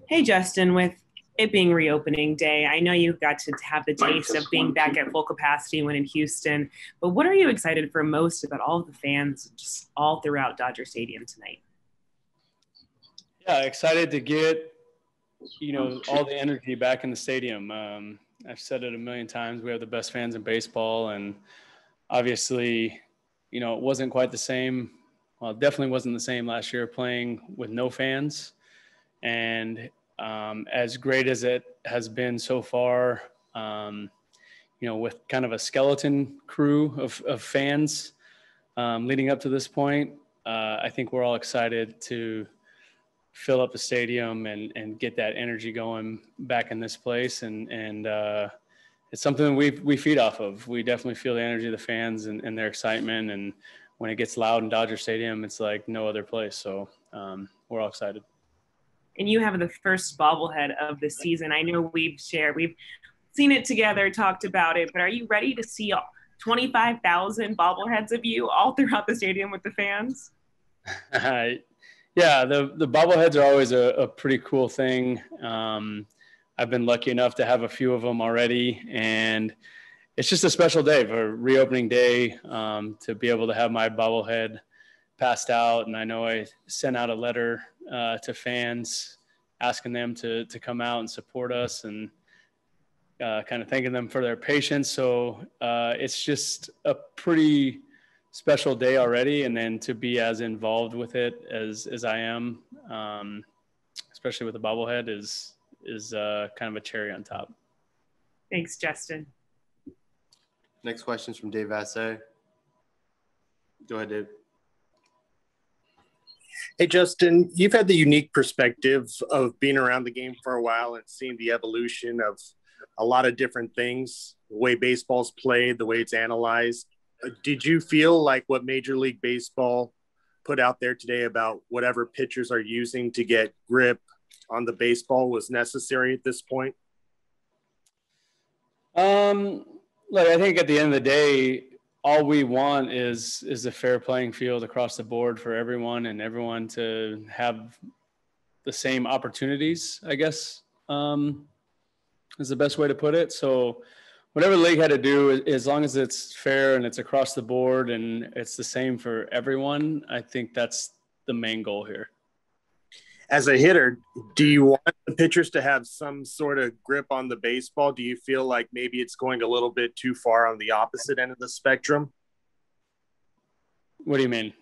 Hey, Justin, with it being reopening day, I know you got to have the taste of being back at full capacity when in Houston, but what are you excited for most about all of the fans just all throughout Dodger Stadium tonight? Yeah, excited to get all the energy back in the stadium. I've said it a million times. We have the best fans in baseball, and obviously, it wasn't quite the same. Well, it definitely wasn't the same last year playing with no fans. And as great as it has been so far, with kind of a skeleton crew of fans leading up to this point, I think we're all excited to fill up the stadium and get that energy going back in this place. And it's something we feed off of. We definitely feel the energy of the fans and their excitement. And when it gets loud in Dodger Stadium, it's like no other place. So we're all excited. And you have the first bobblehead of the season. I know we've seen it together, talked about it, but are you ready to see 25,000 bobbleheads of you all throughout the stadium with the fans? Yeah, the bobbleheads are always a pretty cool thing. I've been lucky enough to have a few of them already, and it's just a special day for reopening day to be able to have my bobblehead passed out. And I know I sent out a letter to fans asking them to come out and support us and kind of thanking them for their patience. So it's just a pretty special day already. And then to be as involved with it as I am, especially with the bobblehead is kind of a cherry on top. Thanks, Justin. Next question is from Dave Vassay. Go ahead, Dave. Hey, Justin, you've had the unique perspective of being around the game for a while and seeing the evolution of a lot of different things, the way baseball's played, the way it's analyzed. Did you feel like what Major League Baseball put out there today about whatever pitchers are using to get grip on the baseball was necessary at this point? Look, I think at the end of the day, all we want is a fair playing field across the board for everyone and everyone to have the same opportunities, I guess, is the best way to put it. So whatever the league had to do, as long as it's fair and it's across the board and it's the same for everyone, I think that's the main goal here. As a hitter, do you want the pitchers to have some sort of grip on the baseball? Do you feel like maybe it's going a little bit too far on the opposite end of the spectrum? What do you mean?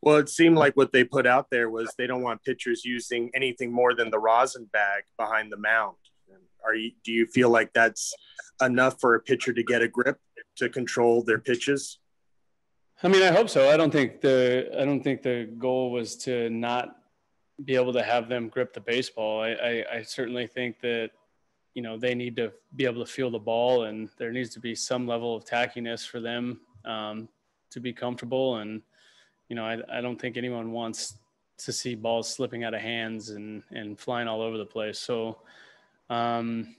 Well, it seemed like what they put out there was they don't want pitchers using anything more than the rosin bag behind the mound. Do you feel like that's enough for a pitcher to get a grip to control their pitches? I mean, I hope so. I don't think the goal was to not be able to have them grip the baseball. I certainly think that, they need to be able to feel the ball, and there needs to be some level of tackiness for them to be comfortable. And, I don't think anyone wants to see balls slipping out of hands and flying all over the place. So, I'm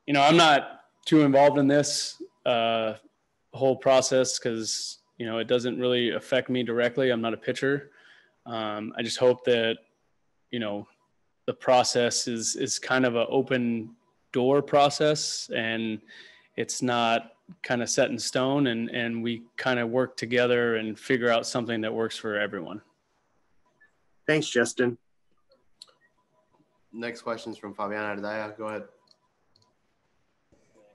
not too involved in this whole process because, it doesn't really affect me directly. I'm not a pitcher. I just hope that, the process is kind of an open door process and it's not kind of set in stone and we kind of work together and figure out something that works for everyone. Thanks, Justin. Next question is from Fabiana Ardaya. Go ahead.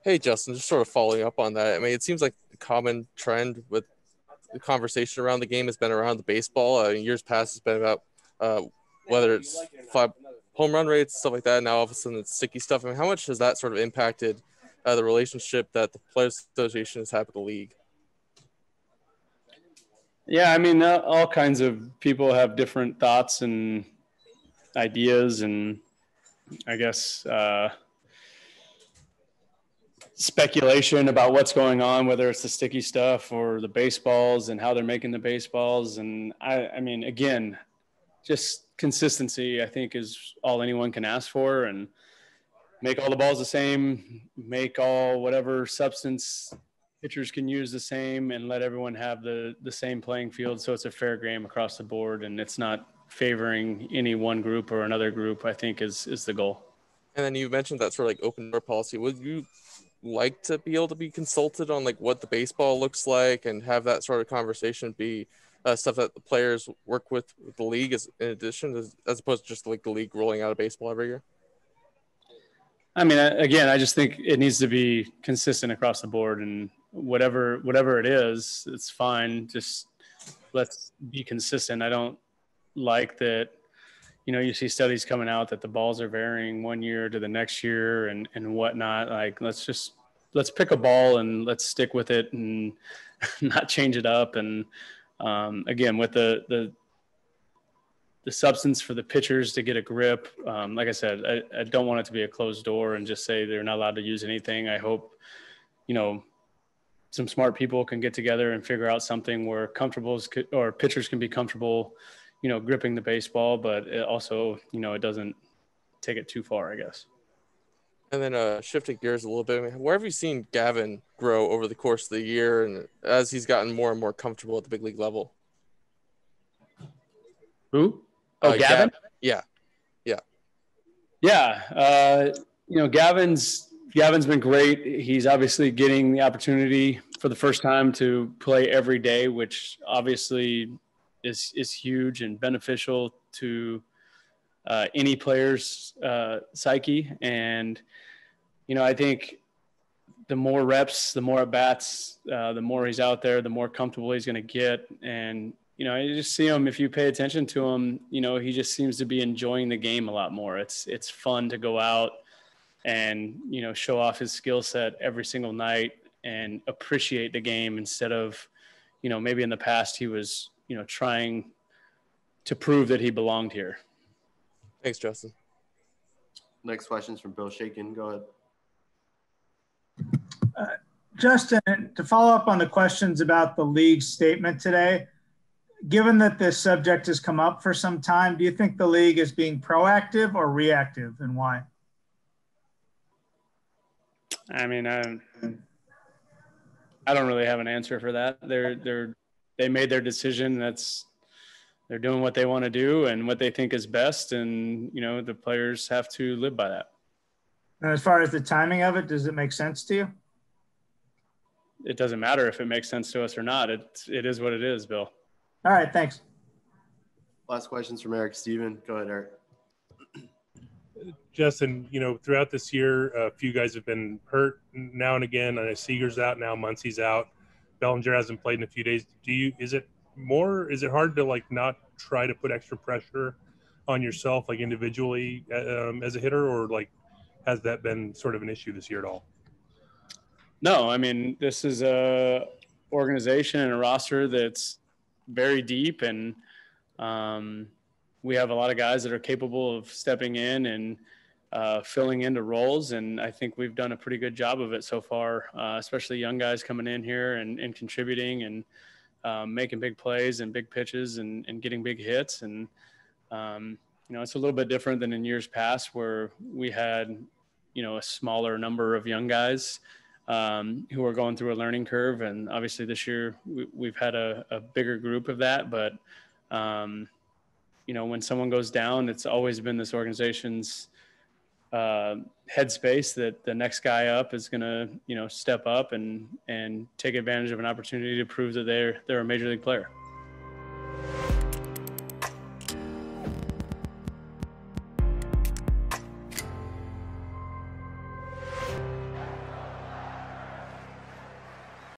Hey, Justin, just sort of following up on that. I mean, it seems like the common trend with the conversation around the game has been around the baseball. In years past, it's been about whether it's home run rates, stuff like that. Now, all of a sudden, it's sticky stuff. I mean, how much has that sort of impacted the relationship that the Players Association has had with the league? Yeah, I mean, all kinds of people have different thoughts and ideas and I guess speculation about what's going on, whether it's the sticky stuff or the baseballs and how they're making the baseballs. And I mean, again, just consistency, I think, is all anyone can ask for, and make all the balls the same, make all whatever substance pitchers can use the same, and let everyone have the same playing field. So it's a fair game across the board and it's not favoring any one group or another group, I think is the goal. And then you mentioned that sort of like open door policy. Would you like to be able to be consulted on like what the baseball looks like and have that sort of conversation be stuff that the players work with the league as in addition, as opposed to just like the league rolling out a baseball every year? I mean, again, I just think it needs to be consistent across the board, and whatever it is, it's fine. Just let's be consistent. I don't like that, you see studies coming out that the balls are varying one year to the next year and whatnot. Like, let's pick a ball and let's stick with it and not change it up. And again, with the substance for the pitchers to get a grip, like I said, I don't want it to be a closed door and just say they're not allowed to use anything. I hope, some smart people can get together and figure out something where pitchers can be comfortable, gripping the baseball, but it also, it doesn't take it too far, I guess. And then shifting gears a little bit, where have you seen Gavin grow over the course of the year and as he's gotten more and more comfortable at the big league level? Who? Oh, Gavin? Yeah. Gavin's been great. He's obviously getting the opportunity for the first time to play every day, which obviously is huge and beneficial to any player's psyche. And, I think the more reps, the more at bats, the more he's out there, the more comfortable he's going to get. And, you just see him, if you pay attention to him, he just seems to be enjoying the game a lot more. It's fun to go out and, show off his skill set every single night and appreciate the game instead of, maybe in the past he was, trying to prove that he belonged here. Thanks, Justin. Next question is from Bill Shakin. Go ahead. Justin, to follow up on the questions about the league's statement today, given that this subject has come up for some time, do you think the league is being proactive or reactive, and why? I mean, I don't really have an answer for that. They made their decision. They're doing what they want to do and what they think is best, and the players have to live by that. And as far as the timing of it, does it make sense to you? It doesn't matter if it makes sense to us or not. It is what it is, Bill. All right, thanks. Last questions from Eric Steven. Go ahead, Eric. Justin, throughout this year, a few guys have been hurt now and again. I know Seager's out now, Muncie's out. Bellinger hasn't played in a few days. Is it hard to not try to put extra pressure on yourself, individually as a hitter, or has that been sort of an issue this year at all? No, I mean, this is a organization and a roster that's very deep, and we have a lot of guys that are capable of stepping in and filling into roles, and I think we've done a pretty good job of it so far, especially young guys coming in here and contributing and making big plays and big pitches and getting big hits. And, it's a little bit different than in years past where we had, a smaller number of young guys who are going through a learning curve. And obviously this year we've had a bigger group of that, but when someone goes down, it's always been this organization's headspace that the next guy up is going to, step up and take advantage of an opportunity to prove that they're a major league player.